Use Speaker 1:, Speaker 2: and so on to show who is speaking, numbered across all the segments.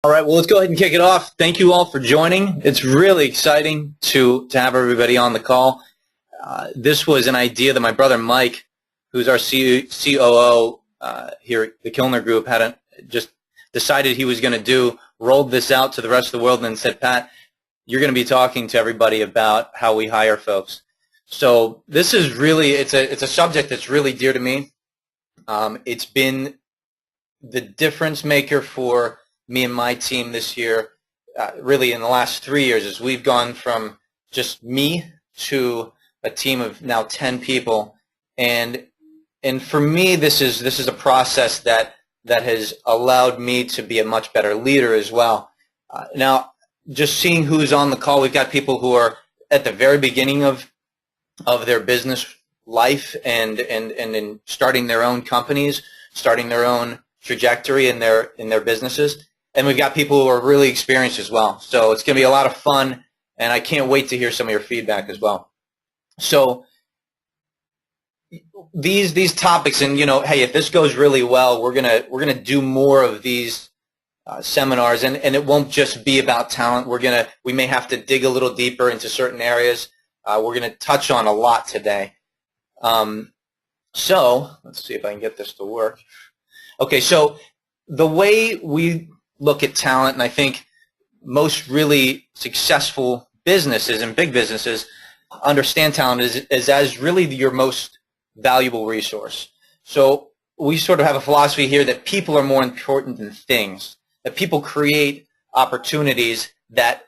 Speaker 1: All right, well, let's go ahead and kick it off. Thank you all for joining. It's really exciting to have everybody on the call. This was an idea that my brother Mike, who's our COO here at the Kilner Group, just decided he was going to do, rolled this out to the rest of the world, and then said, Pat, you're going to be talking to everybody about how we hire folks. So this is really, it's a subject that's really dear to me. It's been the difference maker for me and my team this year, really in the last 3 years, as we've gone from just me to a team of now 10 people. And for me, this is a process that has allowed me to be a much better leader as well. Now, just seeing who's on the call, we've got people who are at the very beginning of their business life and in starting their own companies, starting their own trajectory in their businesses. And we've got people who are really experienced as well. So it's going to be a lot of fun, and I can't wait to hear some of your feedback as well. So these topics, and hey, if this goes really well, we're gonna do more of these seminars, and it won't just be about talent. We may have to dig a little deeper into certain areas. We're gonna touch on a lot today. So let's see if I can get this to work. Okay, so the way we look at talent, and I think most really successful businesses and big businesses understand talent is as really your most valuable resource. So we sort of have a philosophy here that people are more important than things, that people create opportunities that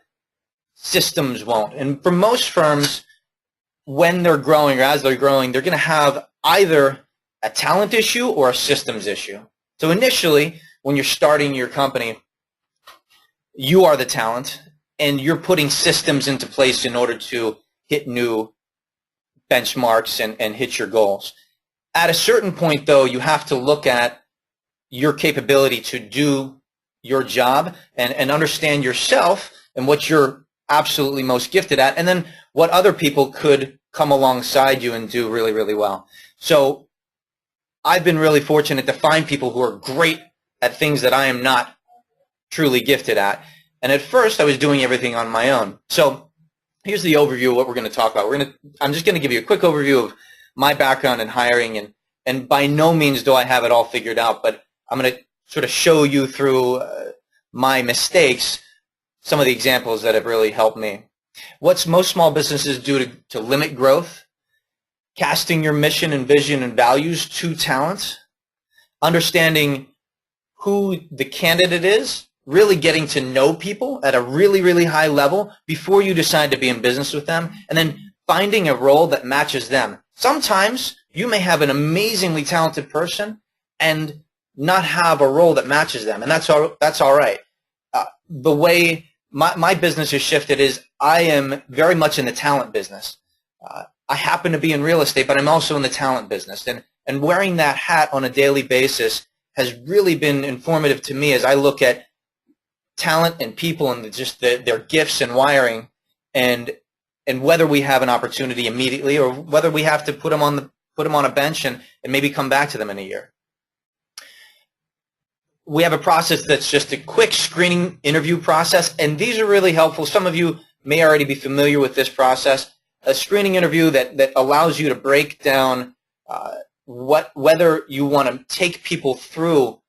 Speaker 1: systems won't. And for most firms, when they're growing or as they're growing, they're going to have either a talent issue or a systems issue. So initially, when you're starting your company, you are the talent, and you're putting systems into place in order to hit new benchmarks and hit your goals. At a certain point, though, you have to look at your capability to do your job and understand yourself and what you're absolutely most gifted at, and then what other people could come alongside you and do really, really well. So I've been really fortunate to find people who are great at things that I am not truly gifted at. And at first, I was doing everything on my own. So here's the overview of what we're going to talk about. I'm just going to give you a quick overview of my background in hiring, and by no means do I have it all figured out, but I'm going to sort of show you through my mistakes some of the examples that have really helped me. What's most small businesses do to limit growth? Casting your mission and vision and values to talent, understanding who the candidate is, really getting to know people at a really, really high level before you decide to be in business with them, and then finding a role that matches them. Sometimes you may have an amazingly talented person and not have a role that matches them, and that's all right. The way my business has shifted is I am very much in the talent business. I happen to be in real estate, but I'm also in the talent business, and wearing that hat on a daily basis has really been informative to me as I look at talent and people and just their gifts and wiring, and whether we have an opportunity immediately or whether we have to put them on a bench and maybe come back to them in a year. We have a process that's just a quick screening interview process, and these are really helpful. Some of you may already be familiar with this process. A screening interview that allows you to break down whether you want to take people through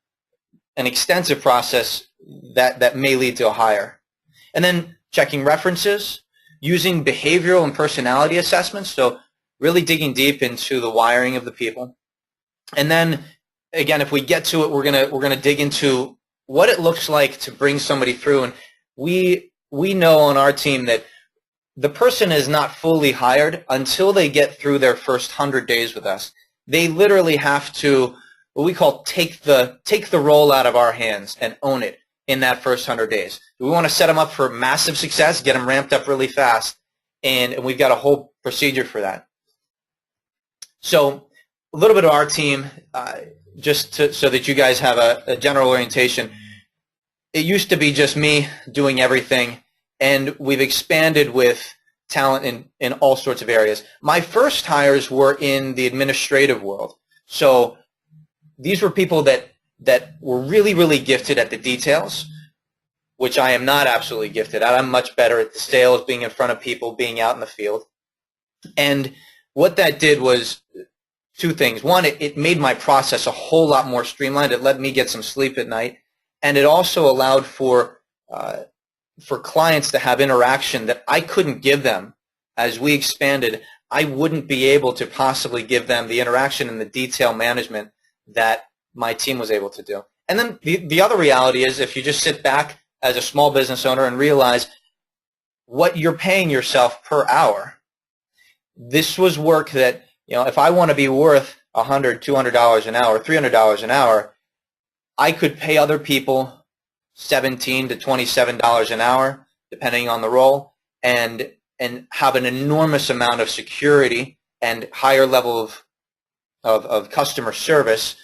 Speaker 1: an extensive process that may lead to a hire. And then checking references, using behavioral and personality assessments, so really digging deep into the wiring of the people. And then, again, if we get to it, we're gonna dig into what it looks like to bring somebody through. And we know on our team that the person is not fully hired until they get through their first 100 days with us. They literally have to, what we call, take the role out of our hands and own it in that first 100 days. We want to set them up for massive success, get them ramped up really fast, and we've got a whole procedure for that. So a little bit of our team, so that you guys have a general orientation. It used to be just me doing everything, and we've expanded with talent in all sorts of areas. My first hires were in the administrative world. So these were people that were really, really gifted at the details, which I am not absolutely gifted at. I'm much better at the sales, being in front of people, being out in the field. And what that did was two things. One, it made my process a whole lot more streamlined. It let me get some sleep at night, and it also allowed for clients to have interaction that I couldn't give them. As we expanded, I wouldn't be able to possibly give them the interaction and the detail management that my team was able to do. And then the other reality is, if you just sit back as a small business owner and realize what you're paying yourself per hour, this was work that, if I want to be worth $100, $200 an hour, $300 an hour, I could pay other people $17 to $27 an hour, depending on the role, and have an enormous amount of security and higher level of customer service.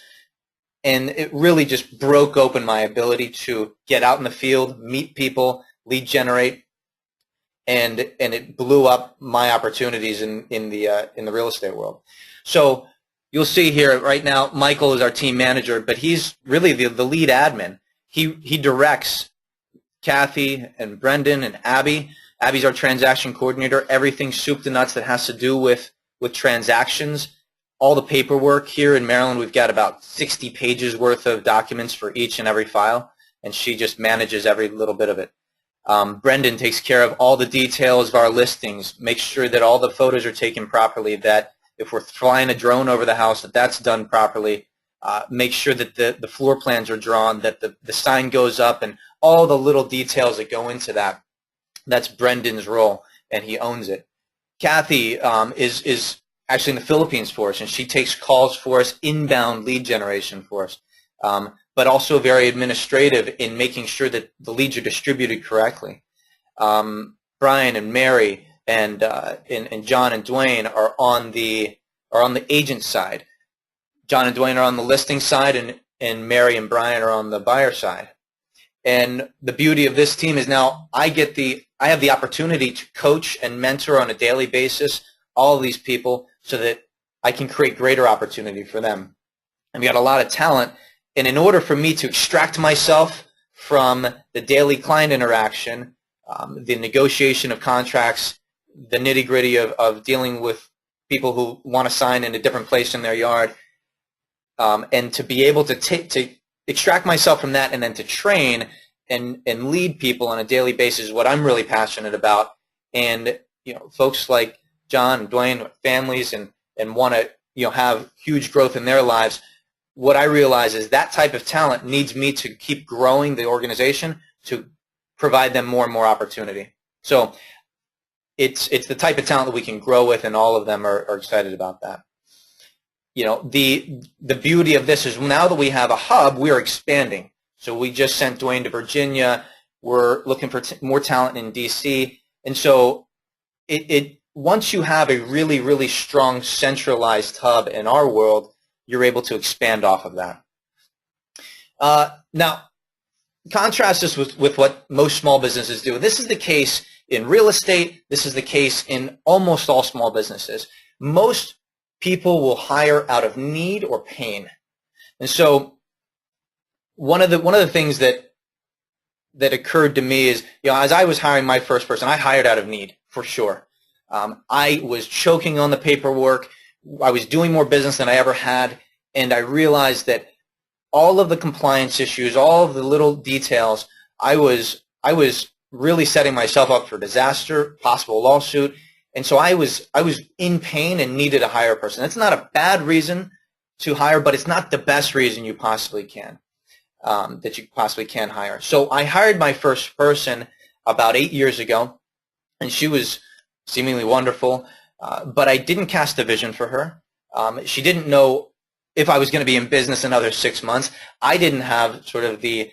Speaker 1: And it really just broke open my ability to get out in the field, meet people, lead generate, and it blew up my opportunities in the real estate world. So you'll see here right now, Michael is our team manager, but he's really the lead admin. He directs Kathy and Brendan and Abby. Abby's our transaction coordinator. Everything soup to nuts that has to do with transactions. All the paperwork here in Maryland, we've got about 60 pages worth of documents for each and every file, and she just manages every little bit of it. Brendan takes care of all the details of our listings, makes sure that all the photos are taken properly, that if we're flying a drone over the house, that's done properly, make sure that the floor plans are drawn, that the sign goes up, and all the little details that go into that. That's Brendan's role, and he owns it. Kathy is actually in the Philippines for us, and she takes calls for us, inbound lead generation for us, but also very administrative in making sure that the leads are distributed correctly. Brian and Mary and John and Dwayne are on the agent side. John and Dwayne are on the listing side, and Mary and Brian are on the buyer side. And the beauty of this team is now I have the opportunity to coach and mentor on a daily basis all of these people so that I can create greater opportunity for them. And we got a lot of talent, and in order for me to extract myself from the daily client interaction, the negotiation of contracts, the nitty-gritty of dealing with people who want to sign in a different place in their yard, and to be able to extract myself from that and then to train and lead people on a daily basis is what I'm really passionate about. And folks like John and Dwayne, families, and want to have huge growth in their lives. What I realize is that type of talent needs me to keep growing the organization to provide them more and more opportunity. So it's the type of talent that we can grow with, and all of them are excited about that. The beauty of this is now that we have a hub, we are expanding. So we just sent Dwayne to Virginia. We're looking for more talent in DC. And so once you have a really, really strong centralized hub in our world, you're able to expand off of that. Now, contrast this with what most small businesses do. This is the case in real estate. This is the case in almost all small businesses. Most people will hire out of need or pain. And so one of the things that occurred to me is, as I was hiring my first person, I hired out of need for sure. I was choking on the paperwork. I was doing more business than I ever had, and I realized that all of the compliance issues, all of the little details, I was really setting myself up for disaster, possible lawsuit, and so I was in pain and needed to hire a person. That's not a bad reason to hire, but it's not the best reason you possibly can hire. So I hired my first person about 8 years ago, and she was seemingly wonderful, but I didn't cast a vision for her. She didn't know if I was going to be in business another 6 months. I didn't have sort of the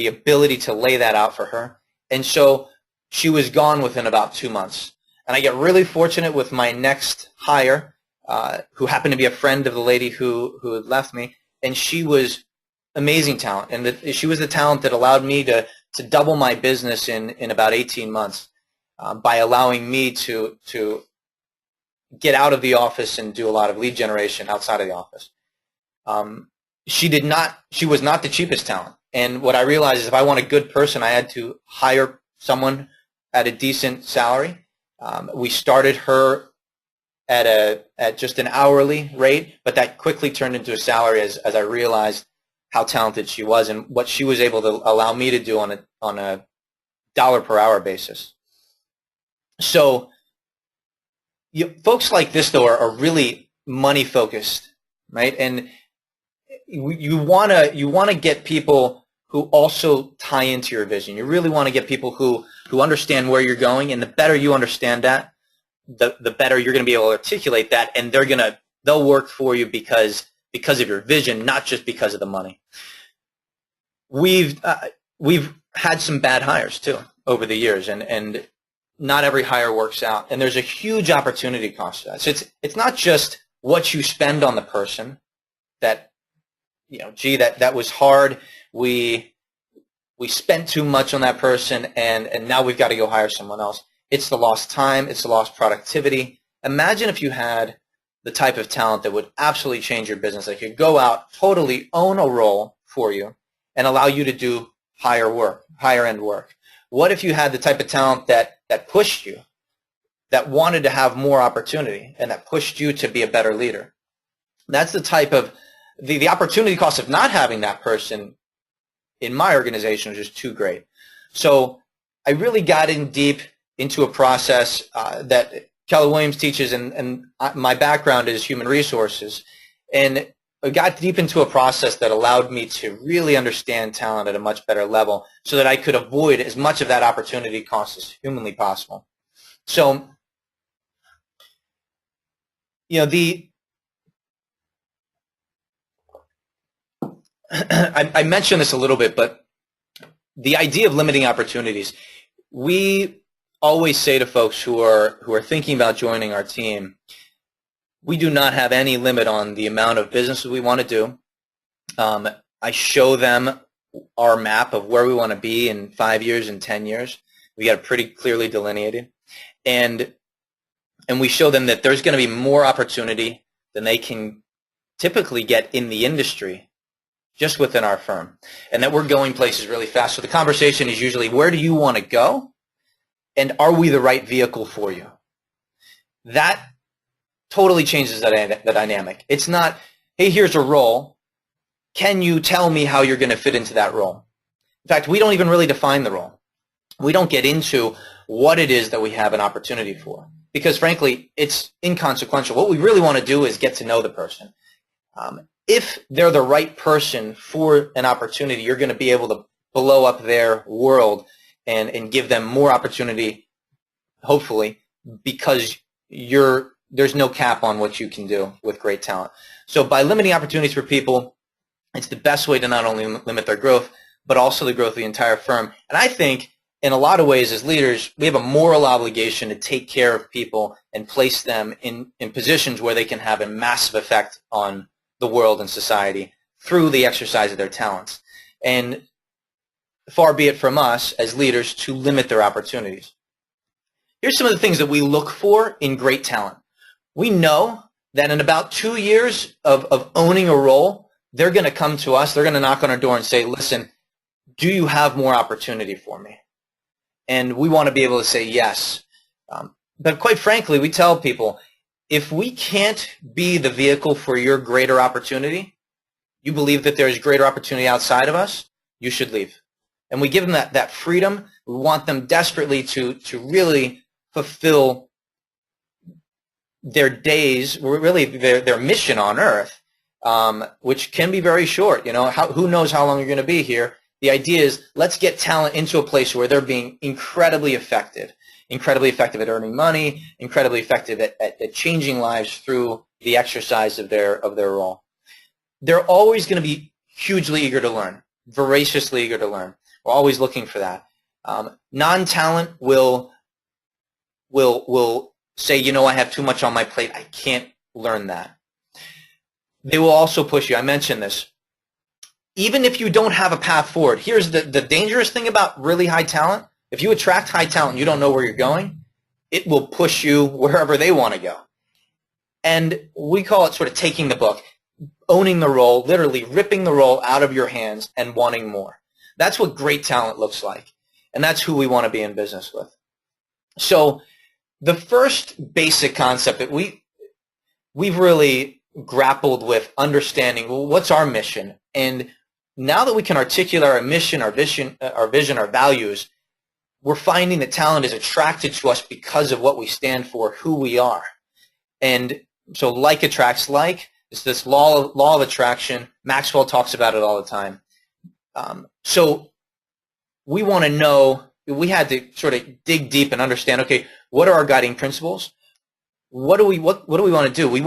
Speaker 1: ability to lay that out for her, and so she was gone within about 2 months. And I get really fortunate with my next hire, who happened to be a friend of the lady who had left me, and she was amazing talent, and she was the talent that allowed me to double my business in about 18 months by allowing me to get out of the office and do a lot of lead generation outside of the office. She was not the cheapest talent, And what I realized is if I want a good person, I had to hire someone at a decent salary. We started her at just an hourly rate, but that quickly turned into a salary as I realized how talented she was and what she was able to allow me to do on a dollar per hour basis. So folks like this, though, are really money focused, right? And you want to get people who also tie into your vision. You really want to get people who understand where you're going, and the better you understand that, the better you're going to be able to articulate that, and they'll work for you because of your vision, not just because of the money. We've had some bad hires too over the years, and not every hire works out, and there's a huge opportunity cost to that. So it's not just what you spend on the person that, gee, that was hard. We spent too much on that person, and now we've got to go hire someone else. It's the lost time. It's the lost productivity. Imagine if you had the type of talent that would absolutely change your business, that could go out, totally own a role for you, and allow you to do higher end work. What if you had the type of talent that pushed you, that wanted to have more opportunity, and that pushed you to be a better leader? That's the type of the opportunity cost of not having that person in my organization was just too great. So I really got in deep into a process that Keller Williams teaches, and my background is human resources, and I got deep into a process that allowed me to really understand talent at a much better level so that I could avoid as much of that opportunity cost as humanly possible. So, I mentioned this a little bit, but the idea of limiting opportunities, we always say to folks who are thinking about joining our team, we do not have any limit on the amount of business we want to do. I show them our map of where we want to be in 5 years and 10 years. We got it pretty clearly delineated, and we show them that there's going to be more opportunity than they can typically get in the industry just within our firm, and that we're going places really fast. So the conversation is usually, where do you want to go, and are we the right vehicle for you? That totally changes the dynamic. It's not, hey, here's a role. Can you tell me how you're going to fit into that role? In fact, we don't even really define the role. We don't get into what it is that we have an opportunity for, because frankly, it's inconsequential. What we really want to do is get to know the person. If they're the right person for an opportunity, you're going to be able to blow up their world and give them more opportunity, hopefully, because there's no cap on what you can do with great talent. So by limiting opportunities for people, it's the best way to not only limit their growth, but also the growth of the entire firm. And I think in a lot of ways as leaders, we have a moral obligation to take care of people and place them in positions where they can have a massive effect on the world and society through the exercise of their talents. And far be it from us as leaders to limit their opportunities. Here's some of the things that we look for in great talent. We know that in about 2 years of owning a role, they're going to come to us, they're going to knock on our door and say, listen, do you have more opportunity for me? And we want to be able to say yes. But quite frankly, we tell people, if we can't be the vehicle for your greater opportunity, you believe that there's greater opportunity outside of us, you should leave. And we give them that freedom. We want them desperately to really fulfill their days, really their mission on earth, which can be very short. Who knows how long you're going to be here? The idea is, let's get talent into a place where they're being incredibly effective at earning money, incredibly effective at changing lives through the exercise of their role. They're always going to be hugely eager to learn, voraciously eager to learn. We're always looking for that. Non-talent will say, I have too much on my plate. I can't learn that. They will also push you. I mentioned this. Even if you don't have a path forward, here's the dangerous thing about really high talent. If you attract high talent and you don't know where you're going, it will push you wherever they want to go. And we call it sort of taking the book, owning the role, literally ripping the role out of your hands and wanting more. That's what great talent looks like, and that's who we want to be in business with. So the first basic concept that we've really grappled with understanding, well, what's our mission? And now that we can articulate our mission, our vision, our values, we're finding that talent is attracted to us because of what we stand for, who we are. And so like attracts like. It's this law of attraction. Maxwell talks about it all the time. So we want to know, we had to sort of dig deep and understand, okay, what are our guiding principles? What do we want to do? We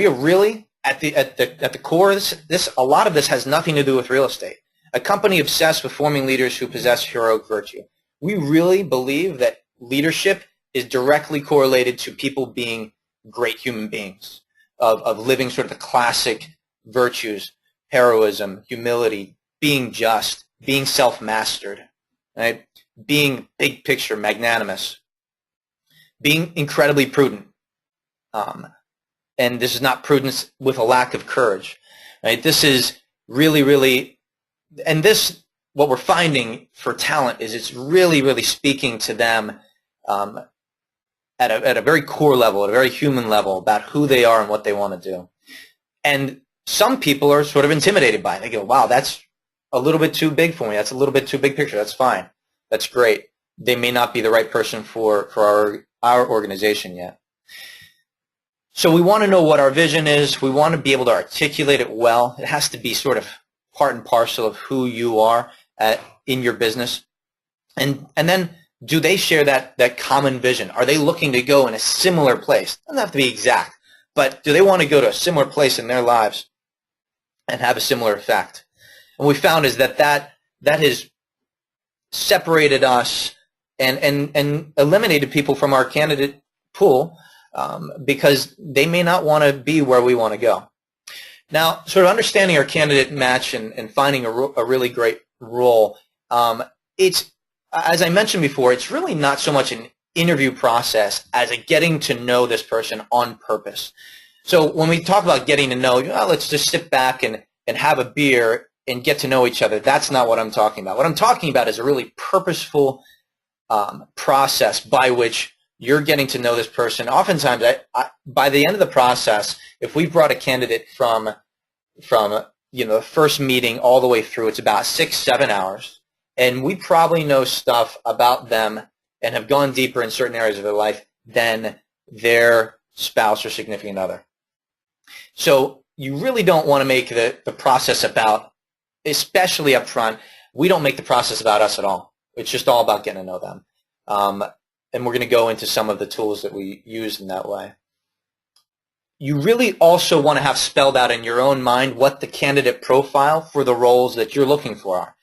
Speaker 1: are really at the core of this. A lot of this has nothing to do with real estate. A company obsessed with forming leaders who possess heroic virtue. We really believe that leadership is directly correlated to people being great human beings, of living sort of the classic virtues, heroism, humility, being just, being self-mastered, right? Being big picture, magnanimous, being incredibly prudent. And this is not prudence with a lack of courage, right? This is really, really, and this, what we're finding for talent is it's really, really speaking to them at a very core level, at a very human level, about who they are and what they want to do. And some people are sort of intimidated by it. They go, wow, that's a little bit too big for me. That's a little bit too big picture. That's fine. That's great. They may not be the right person for our organization yet. So we want to know what our vision is. We want to be able to articulate it well. It has to be sort of part and parcel of who you are in your business. And then, do they share that common vision? Are they looking to go in a similar place? It doesn't have to be exact, but do they want to go to a similar place in their lives and have a similar effect? And what we found is that has separated us and eliminated people from our candidate pool because they may not want to be where we want to go. Now, sort of understanding our candidate match and finding a really great role, it's, as I mentioned before, it's really not so much an interview process as a getting to know this person on purpose. So when we talk about getting to know, let's just sit back and have a beer and get to know each other, that's not what I'm talking about. What I'm talking about is a really purposeful process by which you're getting to know this person. Oftentimes, by the end of the process, if we brought a candidate from the first meeting all the way through, it's about 6-7 hours. And we probably know stuff about them and have gone deeper in certain areas of their life than their spouse or significant other. So you really don't want to make the process about, especially up front, we don't make the process about us at all. It's just all about getting to know them. And we're going to go into some of the tools that we use in that way. You really also want to have spelled out in your own mind what the candidate profile for the roles that you're looking for are.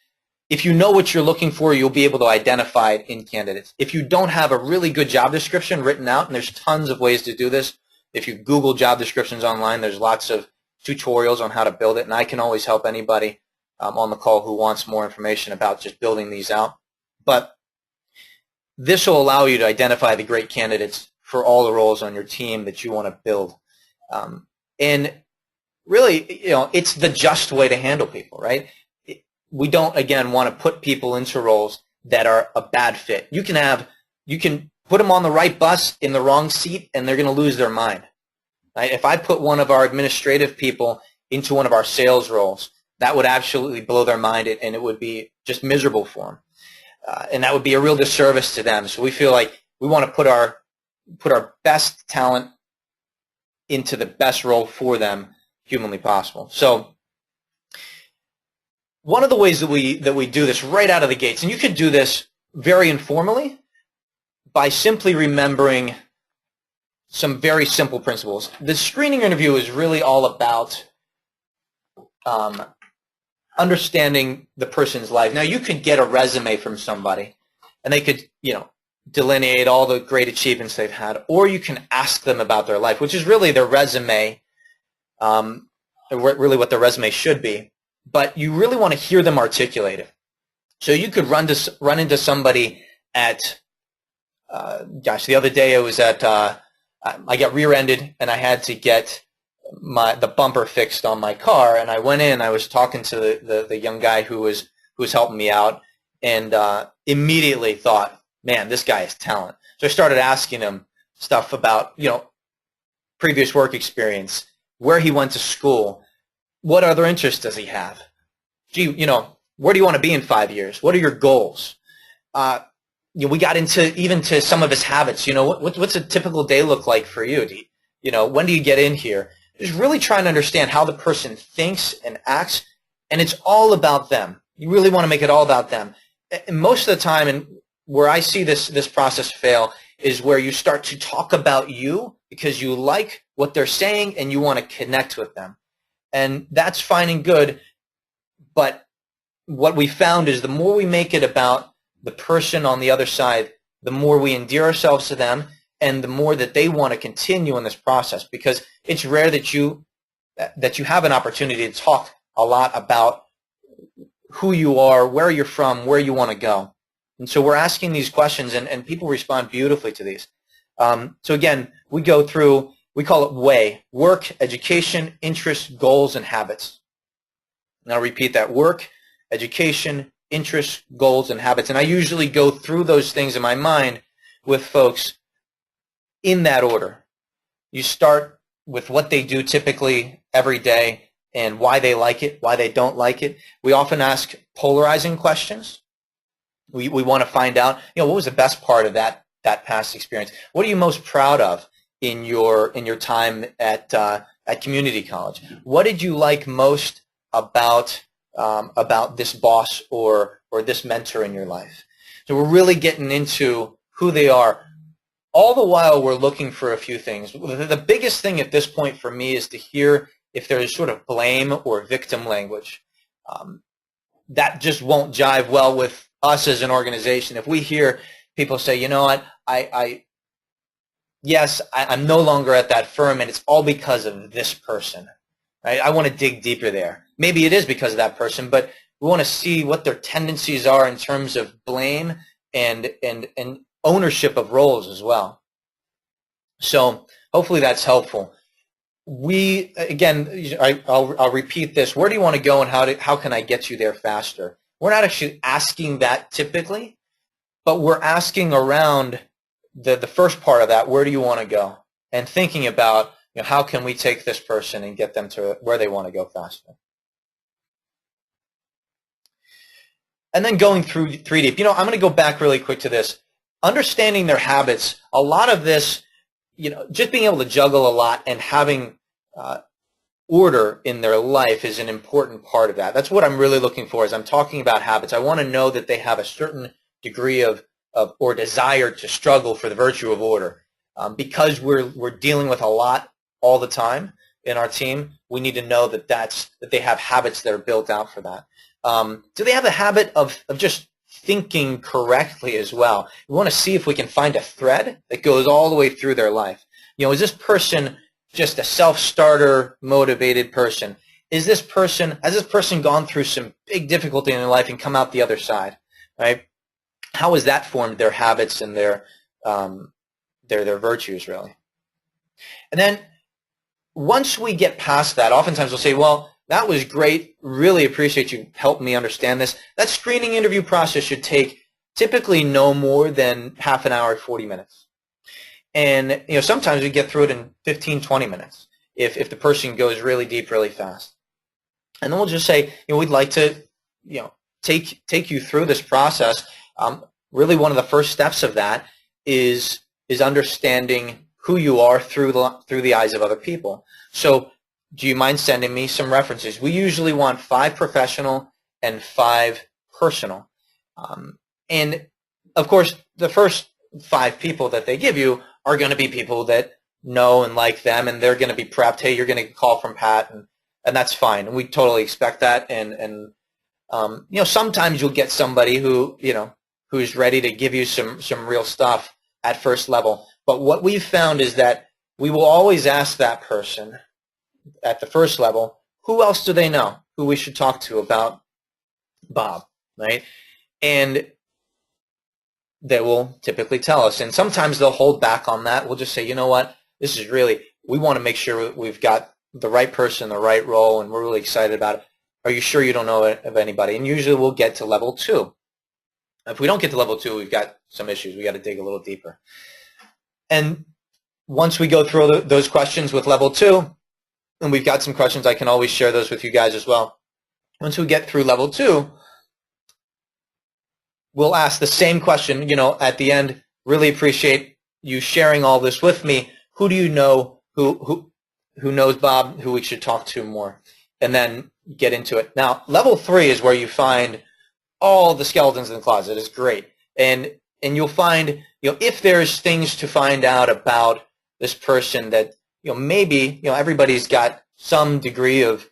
Speaker 1: If you know what you're looking for, you'll be able to identify it in candidates. If you don't have a really good job description written out, and there's tons of ways to do this. If you Google job descriptions online, there's lots of tutorials on how to build it, and I can always help anybody on the call who wants more information about just building these out. But this will allow you to identify the great candidates for all the roles on your team that you want to build. And really, it's the just way to handle people, right? We don't, again, want to put people into roles that are a bad fit. You can put them on the right bus in the wrong seat, and they're going to lose their mind. Right? If I put one of our administrative people into one of our sales roles, that would absolutely blow their mind, and it would be just miserable for them. And that would be a real disservice to them. So we feel like we want to put our best talent into the best role for them humanly possible. So one of the ways that we do this right out of the gates, and you can do this very informally by simply remembering some very simple principles. The screening interview is really all about understanding the person's life. Now, you could get a resume from somebody, and they could, delineate all the great achievements they've had, or you can ask them about their life, which is really their resume, really what their resume should be. But you really want to hear them articulate it. So you could run into somebody at, the other day I was at, I got rear-ended, and I had to get the bumper fixed on my car, and I went in, I was talking to the young guy who was was helping me out, and immediately thought, man, this guy has talent. So I started asking him stuff about, previous work experience, where he went to school, what other interests does he have? Gee, where do you want to be in 5 years? What are your goals? We got into some of his habits. What's a typical day look like for you? When do you get in here? Just really trying to understand how the person thinks and acts, and it's all about them. You really want to make it all about them. And most of the time, and where I see this process fail, is where you start to talk about you because you like what they're saying and you want to connect with them. And that's fine and good, but what we found is the more we make it about the person on the other side, the more we endear ourselves to them, and the more that they want to continue in this process, because it's rare that you have an opportunity to talk a lot about who you are, where you're from, where you want to go. And so we're asking these questions, and people respond beautifully to these. So again, we go through, we call it WAY: work, education, interests, goals, and habits. And I'll repeat that: work, education, interests, goals, and habits. And I usually go through those things in my mind with folks in that order. You start with what they do typically every day and why they like it, why they don't like it. We often ask polarizing questions. We want to find out, what was the best part of that past experience? What are you most proud of in your time at community college? What did you like most about this boss or this mentor in your life? So we're really getting into who they are. All the while, we're looking for a few things. The biggest thing at this point for me is to hear if there is sort of blame or victim language. That just won't jive well with us as an organization. If we hear people say, you know what, I'm no longer at that firm, and it's all because of this person. Right? I want to dig deeper there. Maybe it is because of that person, but we want to see what their tendencies are in terms of blame and ownership of roles as well. So hopefully that's helpful. I'll repeat this. Where do you want to go, and how can I get you there faster? We're not actually asking that typically, but we're asking around the first part of that, where do you want to go? And thinking about, how can we take this person and get them to where they want to go faster? And then going through 3 deep. I'm going to go back really quick to this. Understanding their habits, a lot of this, just being able to juggle a lot and having order in their life is an important part of that. That's what I'm really looking for as I'm talking about habits. I want to know that they have a certain degree of or desire to struggle for the virtue of order. Because we're dealing with a lot all the time in our team, we need to know that they have habits that are built out for that. Do they have a habit of just thinking correctly as well? We want to see if we can find a thread that goes all the way through their life. Is this person just a self-starter, motivated person? Has this person gone through some big difficulty in their life and come out the other side? Right? How has that formed their habits and their virtues, really? And then once we get past that, oftentimes we'll say, well, that was great. Really appreciate you helping me understand this. That screening interview process should take typically no more than half an hour, 40 minutes. And sometimes we get through it in 15, 20 minutes if the person goes really deep, really fast. And then we'll just say, we'd like to take you through this process. Really, one of the first steps of that is understanding who you are through the eyes of other people. So, do you mind sending me some references? We usually want 5 professional and 5 personal. And of course, the first 5 people that they give you are going to be people that know and like them, and they're going to be prepped. Hey, you're going to get a call from Pat, and that's fine. And we totally expect that. And sometimes you'll get somebody who's ready to give you some real stuff at first level. But what we've found is that we will always ask that person at the first level, who else do they know who we should talk to about Bob, right? And they will typically tell us. And sometimes they'll hold back on that. We'll just say, you know what, this is really, we want to make sure we've got the right person, the right role, and we're really excited about it. are you sure you don't know of anybody? And usually we'll get to level 2. If we don't get to level 2, we've got some issues. We got to dig a little deeper. And once we go through those questions with level 2, and we've got some questions, I can always share those with you guys as well. Once we get through level 2, we'll ask the same question, at the end. Really appreciate you sharing all this with me. Who do you know who knows Bob, who we should talk to more? And then get into it. Now, level 3 is where you find all the skeletons in the closet. It's great. And you'll find, if there's things to find out about this person that, maybe, everybody's got some degree of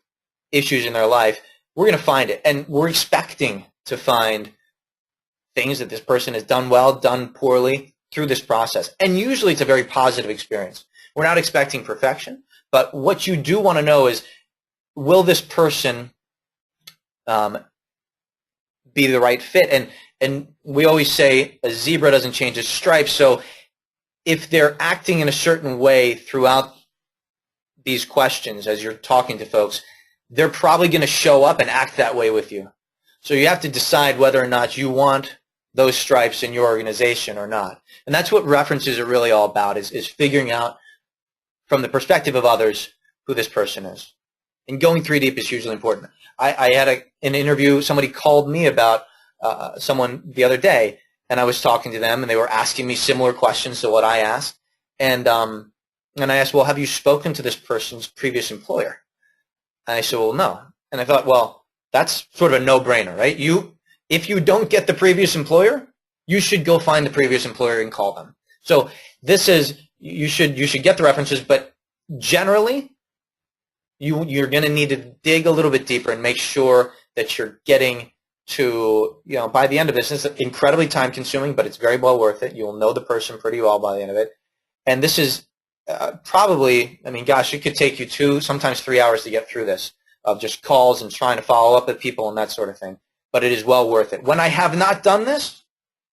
Speaker 1: issues in their life, we're going to find it. And we're expecting to find things that this person has done well, done poorly through this process. And usually it's a very positive experience. We're not expecting perfection, but what you do want to know is, will this person be the right fit? And we always say a zebra doesn't change its stripes. So if they're acting in a certain way throughout these questions as you're talking to folks, they're probably going to show up and act that way with you. So you have to decide whether or not you want those stripes in your organization or not. And that's what references are really all about, is figuring out from the perspective of others who this person is. And going 3 deep is hugely important. I had an interview, somebody called me about someone the other day, and I was talking to them, and they were asking me similar questions to what I asked. And I asked, well, have you spoken to this person's previous employer? And I said, well, no. And I thought, well, that's sort of a no-brainer, right? If you don't get the previous employer, you should go find the previous employer and call them. So this is, you should get the references, but generally, you're going to need to dig a little bit deeper and make sure that you're getting to, by the end of this, it's incredibly time-consuming, but it's very well worth it. You'll know the person pretty well by the end of it. And this is probably, gosh, it could take you 2, sometimes 3 hours to get through this, of just calls and trying to follow up with people and that sort of thing. But it is well worth it. When I have not done this,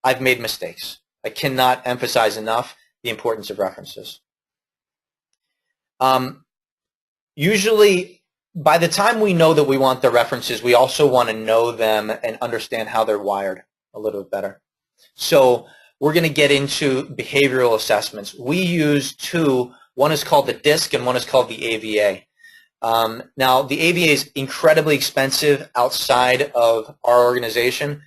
Speaker 1: I've made mistakes. I cannot emphasize enough the importance of references. Usually, by the time we know that we want the references, we also want to know them and understand how they're wired a little bit better. So we're going to get into behavioral assessments. We use 2. One is called the DISC and one is called the AVA. Now, the AVA is incredibly expensive outside of our organization,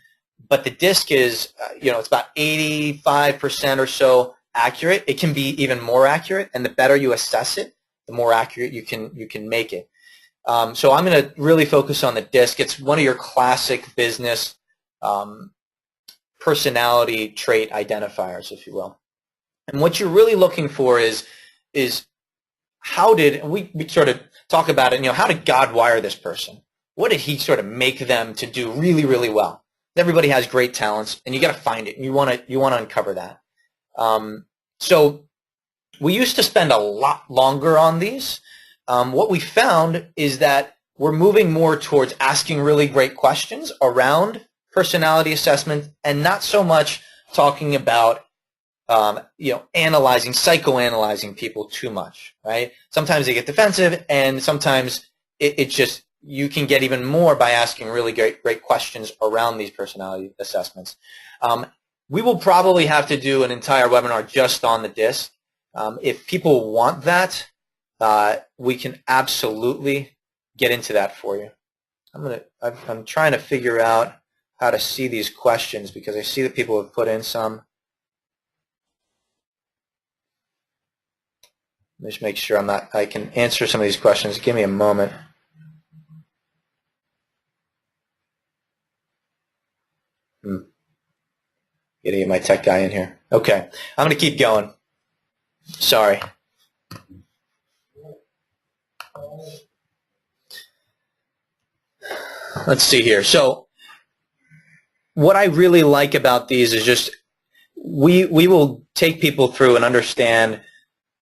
Speaker 1: but the DISC is, it's about 85% or so accurate. It can be even more accurate, and the better you assess it, the more accurate you can make it. So I'm going to really focus on the DISC. It's one of your classic business personality trait identifiers, if you will. And what you're really looking for is how did, and we sort of talk about it, how did God wire this person? What did he sort of make them to do really, really well? Everybody has great talents, and you got to find it. And you want to uncover that. So we used to spend a lot longer on these. What we found is that we're moving more towards asking really great questions around personality assessment and not so much talking about psychoanalyzing people too much, right? Sometimes they get defensive, and sometimes it's just, you can get even more by asking really great questions around these personality assessments. We will probably have to do an entire webinar just on the DISC. If people want that, we can absolutely get into that for you. I'm trying to figure out how to see these questions because I see that people have put in some. Just make sure I can answer some of these questions. Give me a moment. Gotta get my tech guy in here. Okay, I'm gonna keep going. Sorry. Let's see here. So what I really like about these is just we will take people through and understand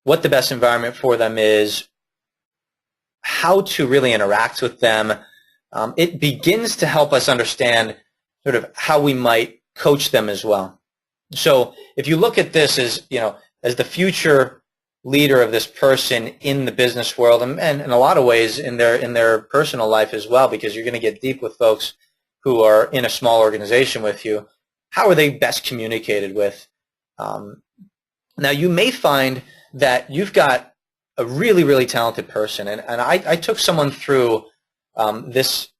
Speaker 1: what the best environment for them is, how to really interact with them. It begins to help us understand sort of how we might coach them as well. So if you look at this as, as the future leader of this person in the business world, and in a lot of ways in their personal life as well, because you're going to get deep with folks who are in a small organization with you. How are they best communicated with? Now, you may find that you've got a really, really talented person, and I took someone through this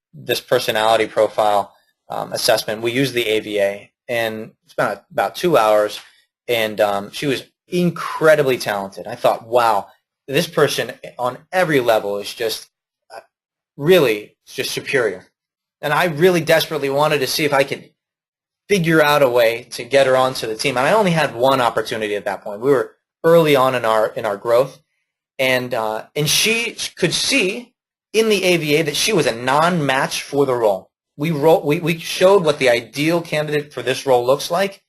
Speaker 1: personality profile assessment. We used the AVA, and it's about 2 hours, and she was incredibly talented. I thought, wow, this person on every level is just really just superior. And I really desperately wanted to see if I could figure out a way to get her onto the team. And I only had one opportunity at that point. We were early on in our growth, and she could see in the AVA that she was a non-match for the role. We showed what the ideal candidate for this role looks like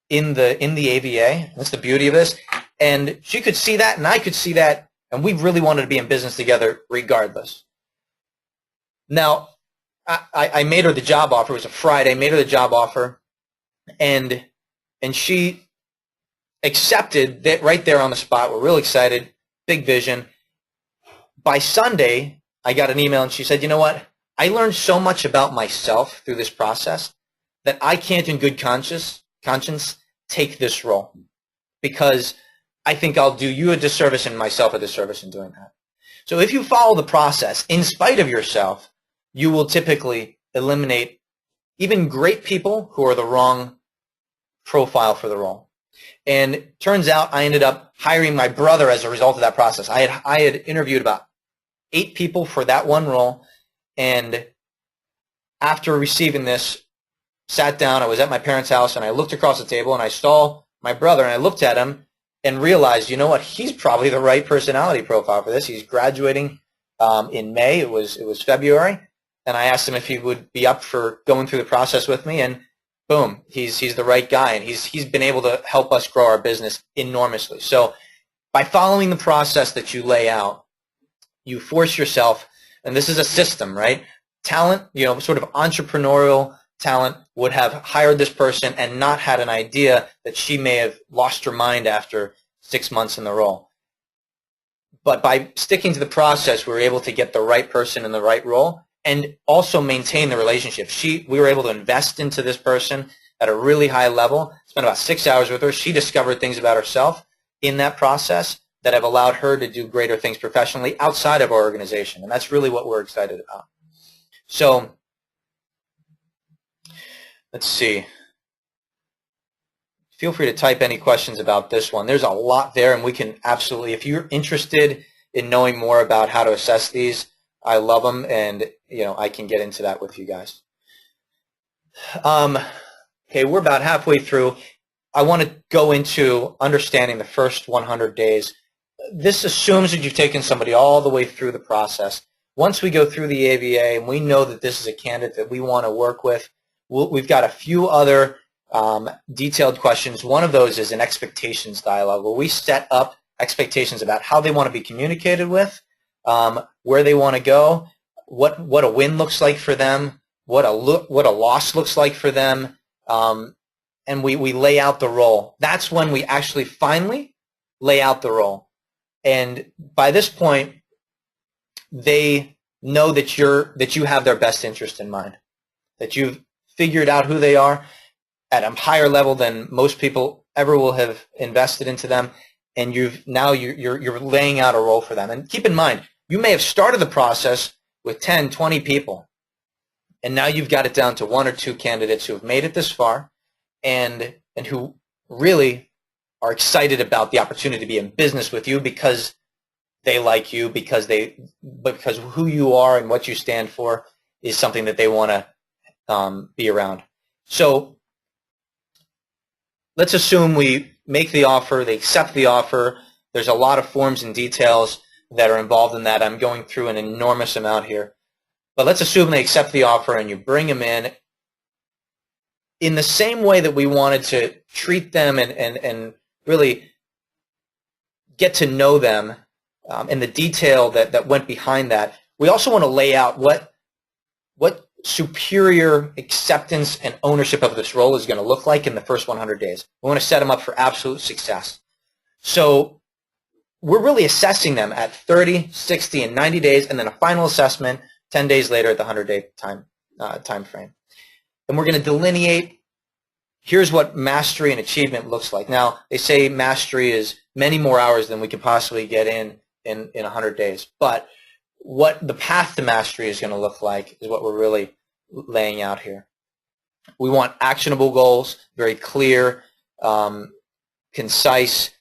Speaker 1: in the AVA. That's the beauty of this. And she could see that, and I could see that, and we really wanted to be in business together regardless. Now, I made her the job offer. It was a Friday. Made her the job offer, and she accepted that right there on the spot. We're real excited, big vision. By Sunday, I got an email, and she said, "You know what? I learned so much about myself through this process that I can't, in good conscience, take this role, because I think I'll do you a disservice and myself a disservice in doing that." So if you follow the process in spite of yourself, you will typically eliminate even great people who are the wrong profile for the role. And it turns out I ended up hiring my brother as a result of that process. I had interviewed about 8 people for that one role, and after receiving this, sat down. I was at my parents' house, and I looked across the table, and I saw my brother, and I looked at him and realized, you know what, he's probably the right personality profile for this. He's graduating in May. It was February. And I asked him if he would be up for going through the process with me, and boom, he's the right guy, and he's been able to help us grow our business enormously. So by following the process that you lay out, you force yourself, and this is a system, right? Talent, sort of entrepreneurial talent would have hired this person and not had an idea that she may have lost her mind after 6 months in the role. But by sticking to the process, we were able to get the right person in the right role and also maintain the relationship. We were able to invest into this person at a really high level, spent about 6 hours with her. She discovered things about herself in that process that have allowed her to do greater things professionally outside of our organization, and that's really what we're excited about. So let's see. Feel free to type any questions about this one. There's a lot there, and we can absolutely, if you're interested in knowing more about how to assess these, I love them, and I can get into that with you guys. Okay, we're about halfway through. I want to go into understanding the first 100 days. This assumes that you've taken somebody all the way through the process. Once we go through the AVA and we know that this is a candidate that we want to work with, we've got a few other detailed questions. One of those is an expectations dialogue, where we set up expectations about how they want to be communicated with, where they want to go, what a win looks like for them, what a loss looks like for them, and we lay out the role. That's when we actually finally lay out the role. And by this point, they know that you have their best interest in mind, that you've figured out who they are at a higher level than most people ever will have invested into them, and you're laying out a role for them. And keep in mind, you may have started the process with 10, 20 people, and now you've got it down to 1 or 2 candidates who have made it this far and who really are excited about the opportunity to be in business with you because they like you, because who you are and what you stand for is something that they want to be around. So let's assume we make the offer, they accept the offer. There's a lot of forms and details that are involved in that. I'm going through an enormous amount here. But let's assume they accept the offer and you bring them in the same way that we wanted to treat them and really get to know them and the detail that went behind that. We also want to lay out what superior acceptance and ownership of this role is going to look like in the first 100 days. We want to set them up for absolute success. So we're really assessing them at 30, 60, and 90 days, and then a final assessment 10 days later at the 100-day time frame. And we're going to delineate, here's what mastery and achievement looks like. Now, they say mastery is many more hours than we could possibly get in 100 days. But what the path to mastery is going to look like is what we're really laying out here. We want actionable goals, very clear, concise.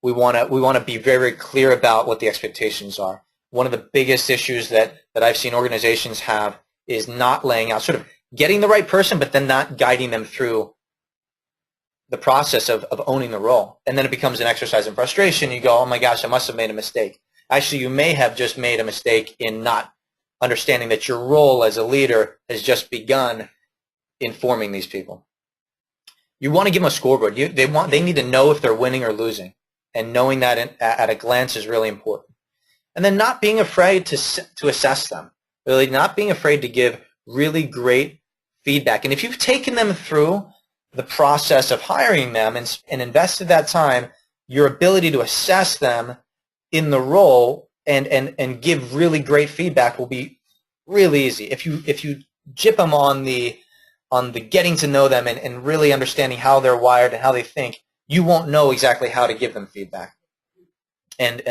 Speaker 1: We want to be very, very clear about what the expectations are. One of the biggest issues that I've seen organizations have is not laying out, sort of getting the right person, but then not guiding them through the process of owning the role. And then it becomes an exercise in frustration. You go, oh my gosh, I must have made a mistake. Actually, you may have just made a mistake in not understanding that your role as a leader has just begun informing these people. You want to give them a scoreboard. They need to know if they're winning or losing. And knowing that at a glance is really important. And then not being afraid to assess them. Really not being afraid to give really great feedback. And if you've taken them through the process of hiring them and invested that time, your ability to assess them in the role and give really great feedback will be really easy. If you jip them on the getting to know them and really understanding how they're wired and how they think, you won't know exactly how to give them feedback. And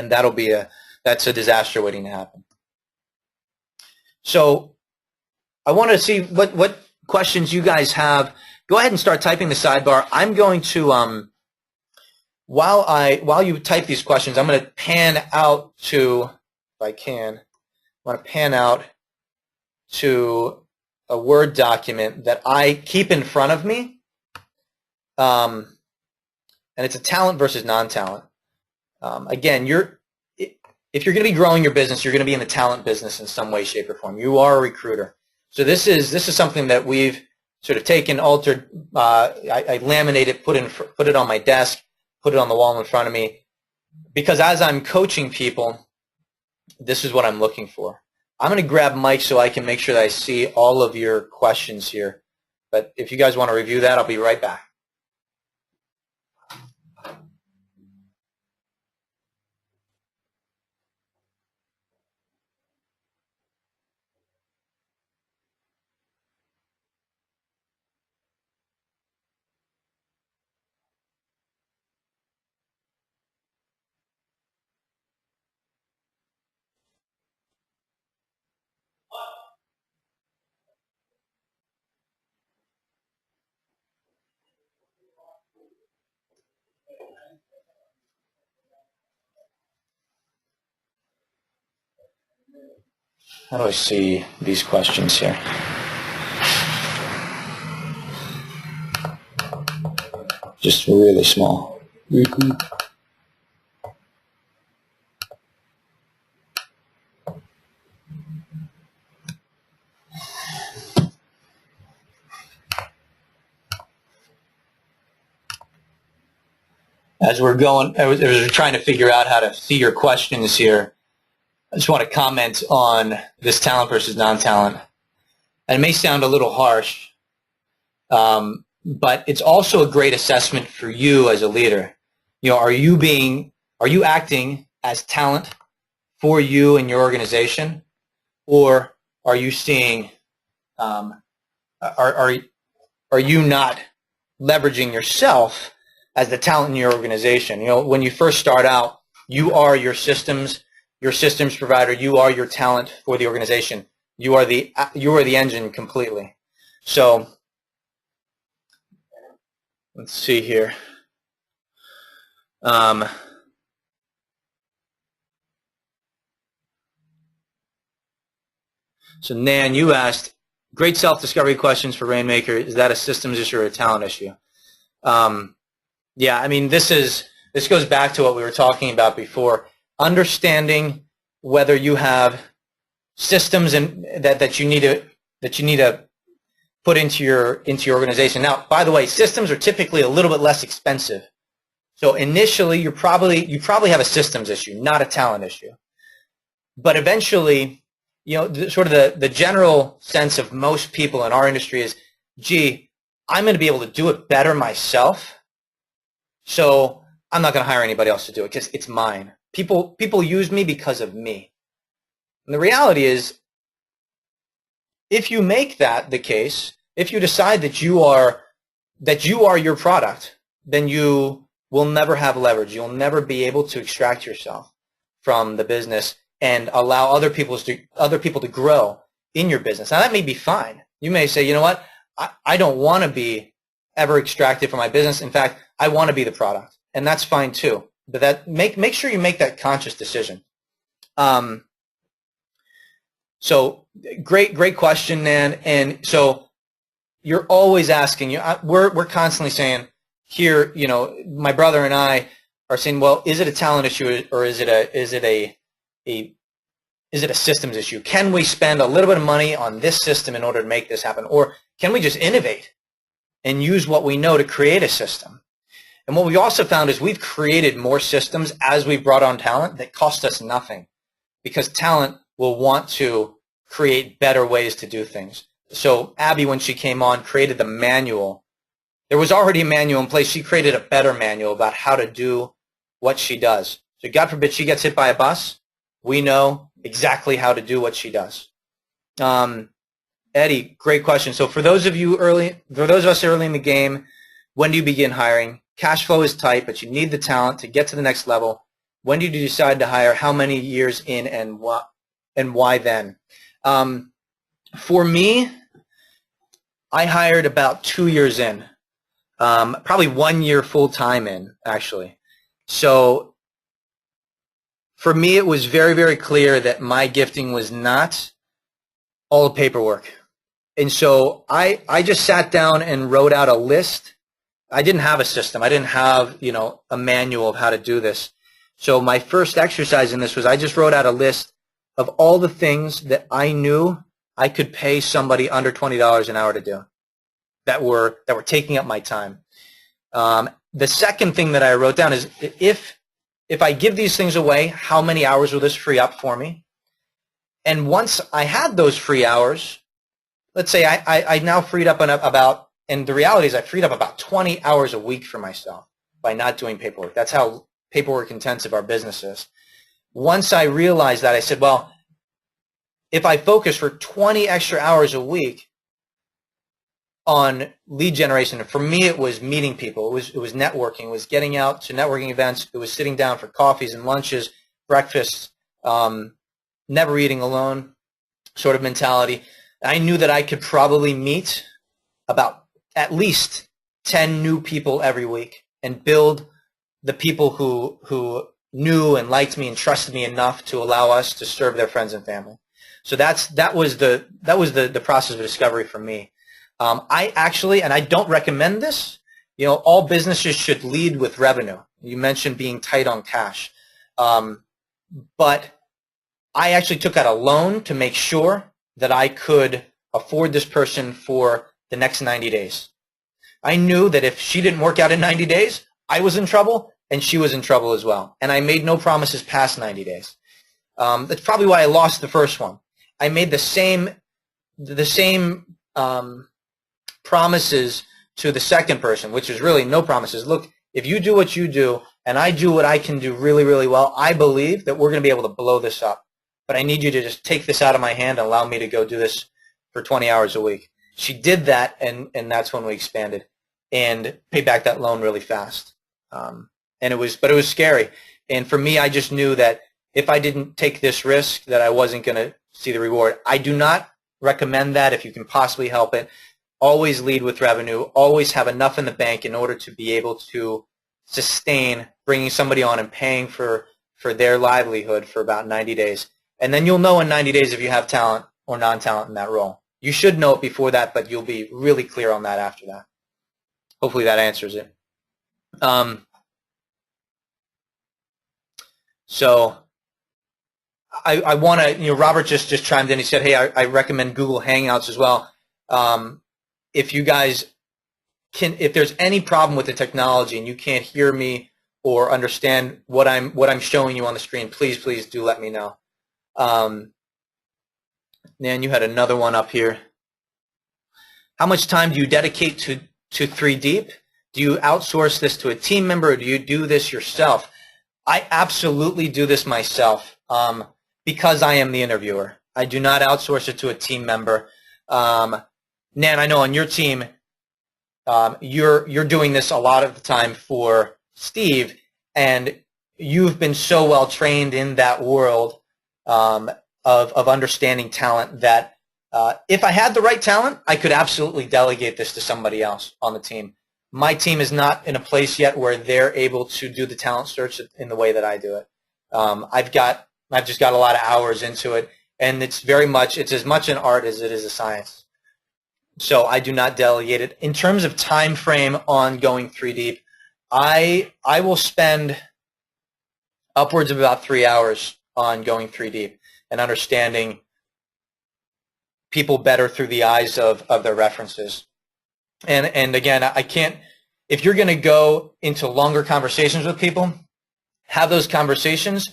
Speaker 1: that's a disaster waiting to happen. So I want to see what questions you guys have. Go ahead and start typing the sidebar. I'm going to while you type these questions, I'm going to pan out to, if I can, I want to pan out to a Word document that I keep in front of me. And it's a talent versus non-talent. Again, if you're going to be growing your business, you're going to be in the talent business in some way, shape, or form. You are a recruiter. So this is something that we've sort of taken, altered. I laminated, put it on my desk, put it on the wall in front of me, because as I'm coaching people, this is what I'm looking for. I'm going to grab Mike so I can make sure that I see all of your questions here. But if you guys want to review that, I'll be right back. How do I see these questions here? Just really small. As we're going, as we're trying to figure out how to see your questions here, I just want to comment on this talent versus non-talent. And it may sound a little harsh, but it's also a great assessment for you as a leader. You know, are you acting as talent for you and your organization, or are you seeing, are you not leveraging yourself as the talent in your organization? You know, when you first start out, you are your systems provider. You are your talent for the organization. You are the engine completely. So let's see here. So Nan, you asked, great self-discovery questions for Rainmaker. Is that a systems issue or a talent issue? Yeah, I mean, this goes back to what we were talking about before. Understanding whether you have systems and that you need to put into your organization. Now, by the way, systems are typically a little bit less expensive. So initially, you probably have a systems issue, not a talent issue. But eventually, you know, sort of the general sense of most people in our industry is, gee, I'm going to be able to do it better myself, so I'm not going to hire anybody else to do it because it's mine. people use me because of me. And the reality is, if you make that the case, if you decide that you are your product, then you will never have leverage. You'll never be able to extract yourself from the business and allow other people to grow in your business. Now, that may be fine. You may say, you know what, I don't want to be ever extracted from my business. In fact, I want to be the product, and that's fine too. But that make sure you make that conscious decision. So great question, Nan. And so you're always asking. We're constantly saying here. You know, my brother and I are saying, well, is it a talent issue or is it a systems issue? Can we spend a little bit of money on this system in order to make this happen, or can we just innovate and use what we know to create a system? And what we also found is we've created more systems as we've brought on talent that cost us nothing, because talent will want to create better ways to do things. So Abby, when she came on, created the manual. There was already a manual in place. She created a better manual about how to do what she does. So God forbid she gets hit by a bus, we know exactly how to do what she does. Eddie, great question. So for those of us early in the game, when do you begin hiring? Cash flow is tight, but you need the talent to get to the next level. When did you decide to hire? How many years in, and why then? For me, I hired about 2 years in, probably 1 year full-time in, actually. So for me, it was very, very clear that my gifting was not all the paperwork. And so I just sat down and wrote out a list. I didn't have a system. I didn't have, you know, a manual of how to do this. So my first exercise in this was I just wrote out a list of all the things that I knew I could pay somebody under $20 an hour to do that were taking up my time. The second thing that I wrote down is if I give these things away, how many hours will this free up for me? And once I had those free hours, let's say I now freed up about, and the reality is I freed up about 20 hours a week for myself by not doing paperwork. That's how paperwork intensive our business is. Once I realized that, I said, well, if I focus for 20 extra hours a week on lead generation, and for me it was meeting people, it was networking, it was getting out to networking events, it was sitting down for coffees and lunches, breakfasts, never eating alone sort of mentality. I knew that I could probably meet about at least 10 new people every week and build the people who knew and liked me and trusted me enough to allow us to serve their friends and family. So that was the process of discovery for me. I actually, and I don't recommend this, you know, all businesses should lead with revenue. You mentioned being tight on cash. But I actually took out a loan to make sure that I could afford this person for the next 90 days. I knew that if she didn't work out in 90 days, I was in trouble and she was in trouble as well. And I made no promises past 90 days. That's probably why I lost the first one. I made the same promises to the second person, which is really no promises. Look, if you do what you do and I do what I can do really, really well, I believe that we're going to be able to blow this up. But I need you to just take this out of my hand and allow me to go do this for 20 hours a week. She did that, and that's when we expanded and paid back that loan really fast. But it was scary. And for me, I just knew that if I didn't take this risk, that I wasn't going to see the reward. I do not recommend that if you can possibly help it. Always lead with revenue. Always have enough in the bank in order to be able to sustain bringing somebody on and paying for their livelihood for about 90 days. And then you'll know in 90 days if you have talent or non-talent in that role. You should know it before that, but you'll be really clear on that after that. Hopefully that answers it. So I want to, you know, Robert just chimed in. He said, hey, I recommend Google Hangouts as well. If you guys can, if there's any problem with the technology and you can't hear me or understand what I'm showing you on the screen, please do let me know. Nan, you had another one up here. How much time do you dedicate to 3Deep? Do you outsource this to a team member, or do you do this yourself? I absolutely do this myself because I am the interviewer. I do not outsource it to a team member. Nan, I know on your team, you're doing this a lot of the time for Steve, and you've been so well trained in that world of understanding talent that if I had the right talent, I could absolutely delegate this to somebody else on the team. My team is not in a place yet where they're able to do the talent search in the way that I do it. I've just got a lot of hours into it, and it's as much an art as it is a science. So I do not delegate it. In terms of time frame on going 3 deep, I will spend upwards of about 3 hours on going 3 deep and understanding people better through the eyes of their references. And again, I can't, if you're going to go into longer conversations with people, have those conversations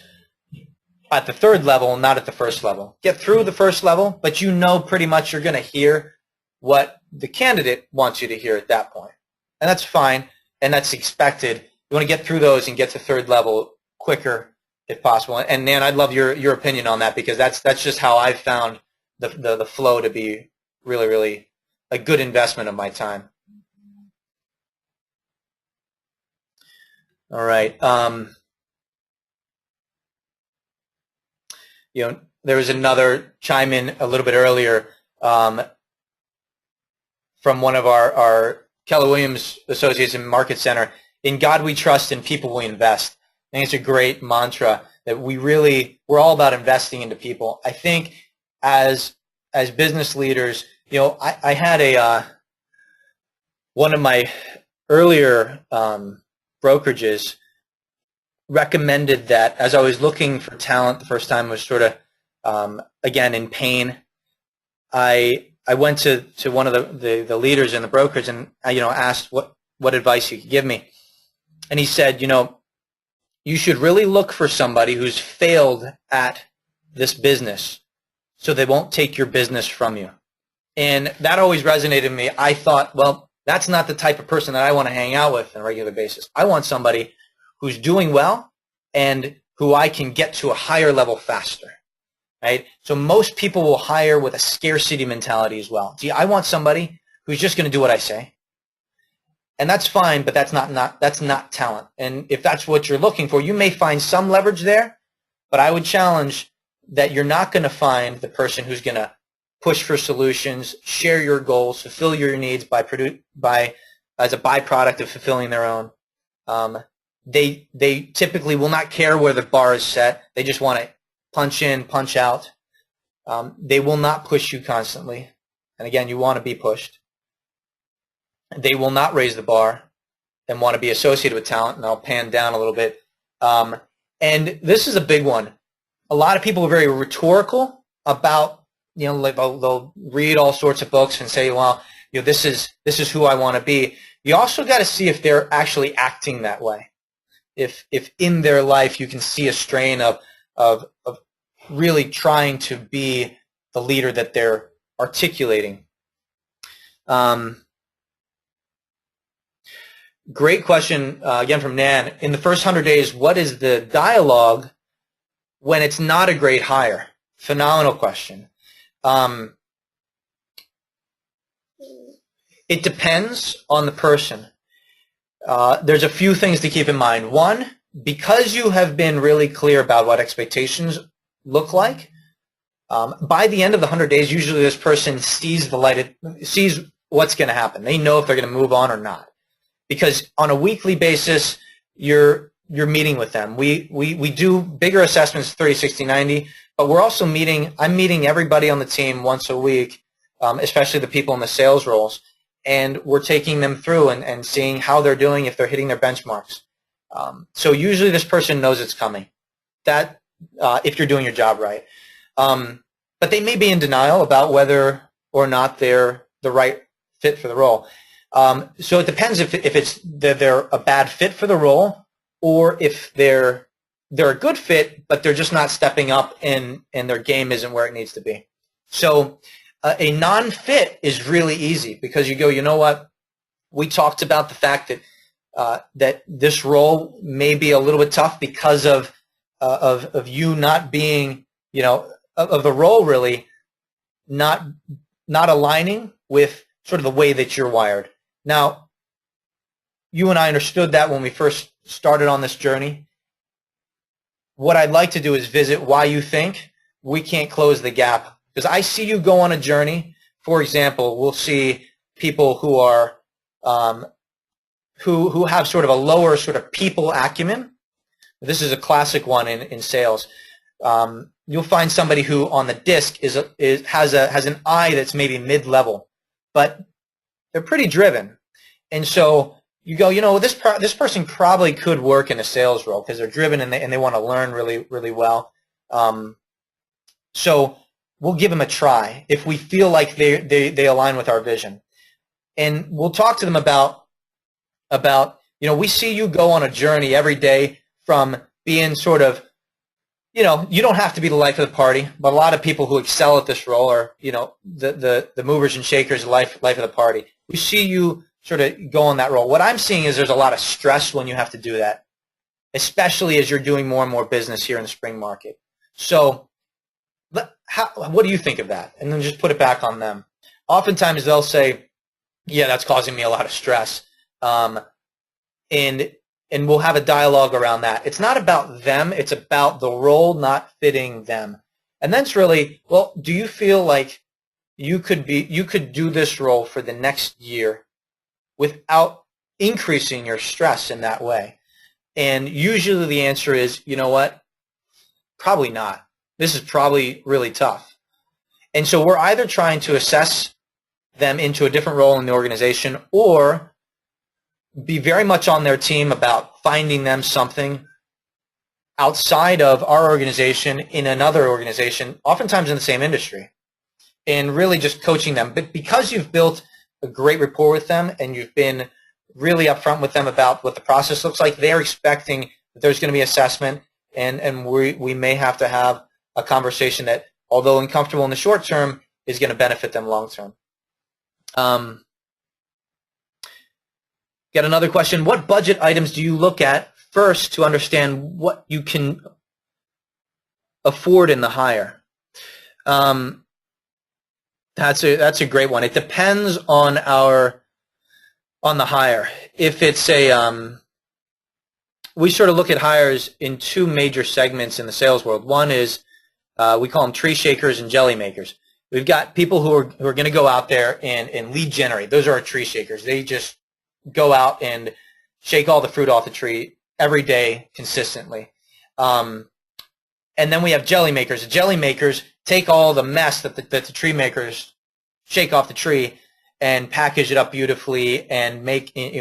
Speaker 1: at the 3rd level, not at the 1st level. Get through the 1st level, but you know pretty much you're going to hear what the candidate wants you to hear at that point. And that's fine, and that's expected. You want to get through those and get to 3rd level quicker if possible. And Nan, I'd love your opinion on that, because that's just how I've found the flow to be really, really a good investment of my time. All right. There was another chime in a little bit earlier from one of our Keller Williams associates in Market Center. In God we trust, in people we invest. I think it's a great mantra that we're all about investing into people. I think as business leaders, I had one of my earlier brokerages recommended that as I was looking for talent the first time, I was sort of again in pain. I went to one of the leaders in the brokerage and asked what advice he could give me, and he said, you should really look for somebody who's failed at this business so they won't take your business from you. And that always resonated with me. I thought, well, that's not the type of person that I want to hang out with on a regular basis. I want somebody who's doing well and who I can get to a higher level faster, right? So most people will hire with a scarcity mentality as well. Gee, I want somebody who's just going to do what I say. And that's fine, but that's not talent. And if that's what you're looking for, you may find some leverage there, but I would challenge that you're not going to find the person who's going to push for solutions, share your goals, fulfill your needs as a byproduct of fulfilling their own. They typically will not care where the bar is set. They just want to punch in, punch out. They will not push you constantly. And again, you want to be pushed. They will not raise the bar and want to be associated with talent, and I'll pan down a little bit. And this is a big one. A lot of people are very rhetorical about, they'll read all sorts of books and say, well, this is who I want to be. You also got to see if they're actually acting that way. If in their life you can see a strain of really trying to be the leader that they're articulating. Great question, again, from Nan. In the first 100 days, what is the dialogue when it's not a great hire? Phenomenal question. It depends on the person. There's a few things to keep in mind. One, because you have been really clear about what expectations look like, by the end of the 100 days, usually this person sees sees what's going to happen. They know if they're going to move on or not. Because on a weekly basis, you're meeting with them. We do bigger assessments, 30, 60, 90, but we're also I'm meeting everybody on the team once a week, especially the people in the sales roles, and we're taking them through and seeing how they're doing, if they're hitting their benchmarks. So usually this person knows it's coming, if you're doing your job right. But they may be in denial about whether or not they're the right fit for the role. So it depends if they're a bad fit for the role, or if they're a good fit, but they're just not stepping up and their game isn't where it needs to be. So a non-fit is really easy, because you go, you know what? We talked about the fact that that this role may be a little bit tough because of you not being, of the role really not aligning with sort of the way that you're wired. Now, you and I understood that when we first started on this journey. What I'd like to do is visit why you think we can't close the gap. Because I see you go on a journey. For example, we'll see people who are who have sort of a lower sort of people acumen. This is a classic one in sales. You'll find somebody who on the disc has an eye that's maybe mid-level, but they're pretty driven. And so you go, this person probably could work in a sales role because they're driven and they want to learn really, really well. So we'll give them a try if we feel like they align with our vision. And we'll talk to them about, we see you go on a journey every day from being sort of, you don't have to be the life of the party, but a lot of people who excel at this role are, the movers and shakers, life of the party. We see you sort of go on that role. What I'm seeing is there's a lot of stress when you have to do that, especially as you're doing more and more business here in the spring market. So what do you think of that? And then just put it back on them. Oftentimes they'll say, yeah, that's causing me a lot of stress. And we'll have a dialogue around that. It's not about them. It's about the role not fitting them. And then it's really, well, do you feel like you could do this role for the next year without increasing your stress in that way? And usually the answer is, you know what? Probably not. This is probably really tough. And so we're either trying to assess them into a different role in the organization or be very much on their team about finding them something outside of our organization in another organization, oftentimes in the same industry, and really just coaching them. But because you've built a great rapport with them and you've been really upfront with them about what the process looks like, they're expecting that there's going to be assessment, and we may have to have a conversation that, although uncomfortable in the short term, is going to benefit them long term. Got another question. What budget items do you look at first to understand what you can afford in the hire? That's a great one. It depends on the hire. If it's we sort of look at hires in two major segments in the sales world. One is we call them tree shakers and jelly makers. We've got people who are going to go out there and lead generate. Those are our tree shakers. They just go out and shake all the fruit off the tree every day consistently. And then we have jelly makers. The jelly makers take all the mess that the tree makers shake off the tree and package it up beautifully and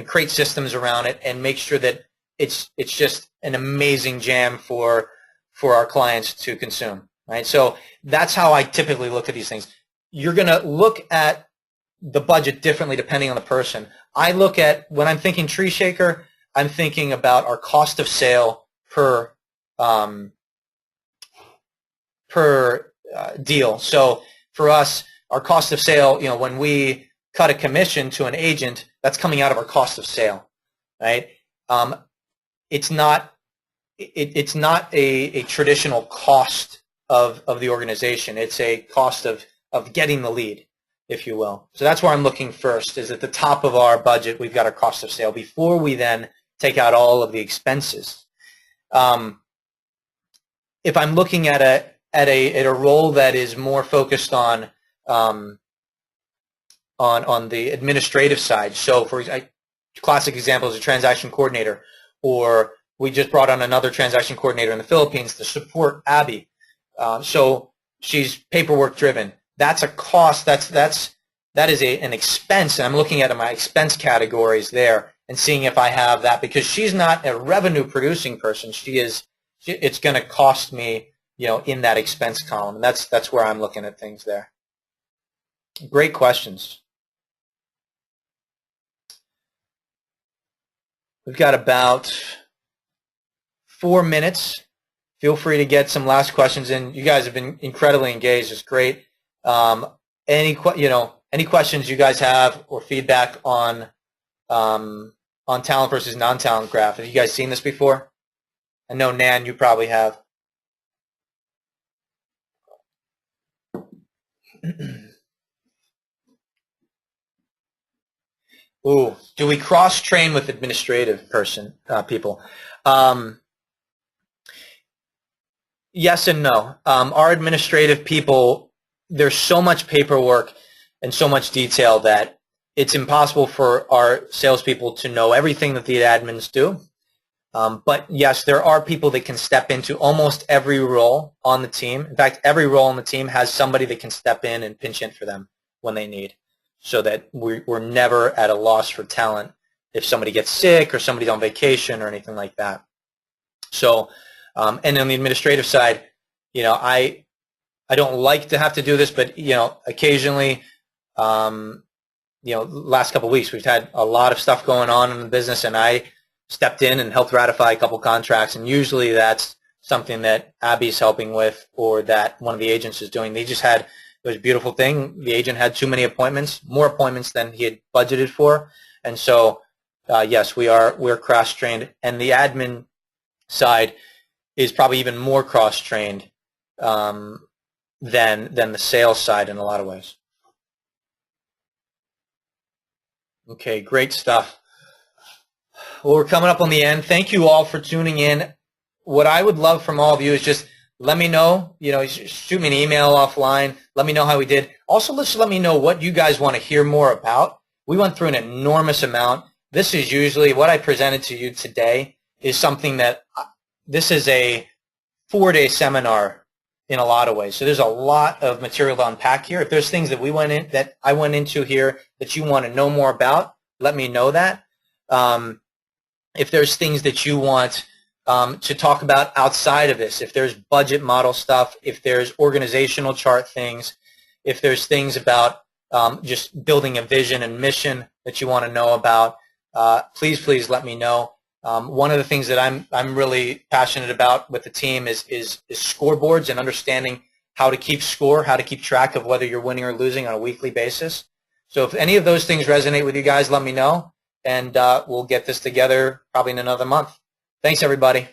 Speaker 1: create systems around it and make sure that it's just an amazing jam for our clients to consume. Right? So that's how I typically look at these things. You're going to look at the budget differently depending on the person. I look at, when I'm thinking tree shaker, I'm thinking about our cost of sale per deal. So for us, our cost of sale, when we cut a commission to an agent, that's coming out of our cost of sale, right? It's not a traditional cost of the organization. It's a cost of getting the lead, if you will. So that's where I'm looking first, is at the top of our budget, we've got our cost of sale before we then take out all of the expenses. If I'm looking at a role that is more focused on the administrative side, so for classic example is a transaction coordinator, or we just brought on another transaction coordinator in the Philippines to support Abby. So she's paperwork driven. That's a cost. That is an expense, and I'm looking at my expense categories there and seeing if I have that, because she's not a revenue producing person. It's going to cost me, in that expense column. And that's where I'm looking at things there. Great questions. We've got about 4 minutes. Feel free to get some last questions in. You guys have been incredibly engaged. It's great. Any questions you guys have or feedback on on talent versus non-talent graph. Have you guys seen this before? I know, Nan, you probably have. Ooh, do we cross-train with administrative people? Yes and no. Our administrative people, there's so much paperwork and so much detail that it's impossible for our salespeople to know everything that the admins do. But yes, there are people that can step into almost every role on the team. In fact, every role on the team has somebody that can step in and pinch in for them when they need, so that we're never at a loss for talent if somebody gets sick or somebody's on vacation or anything like that. So, and on the administrative side, you know, I don't like to have to do this, but, you know, occasionally, you know, last couple of weeks we've had a lot of stuff going on in the business, and I stepped in and helped ratify a couple contracts, and usually that's something that Abby's helping with or that one of the agents is doing. They just had, it was a beautiful thing. The agent had too many appointments, more appointments than he had budgeted for, and so yes, we're cross-trained, and the admin side is probably even more cross-trained than the sales side in a lot of ways. Okay, great stuff. Well, we're coming up on the end. Thank you all for tuning in. What I would love from all of you is just let me know, you know, shoot me an email offline. Let me know how we did. Also, let me know what you guys want to hear more about. We went through an enormous amount. This is usually what I presented to you today is something that this is a 4-day seminar in a lot of ways. So there's a lot of material to unpack here. If there's things that I went into here that you want to know more about, let me know that. If there's things that you want to talk about outside of this, if there's budget model stuff, if there's organizational chart things, if there's things about just building a vision and mission that you want to know about, please let me know. One of the things that I'm really passionate about with the team is scoreboards and understanding how to keep score, how to keep track of whether you're winning or losing on a weekly basis. So if any of those things resonate with you guys, let me know, and we'll get this together probably in another month. Thanks, everybody.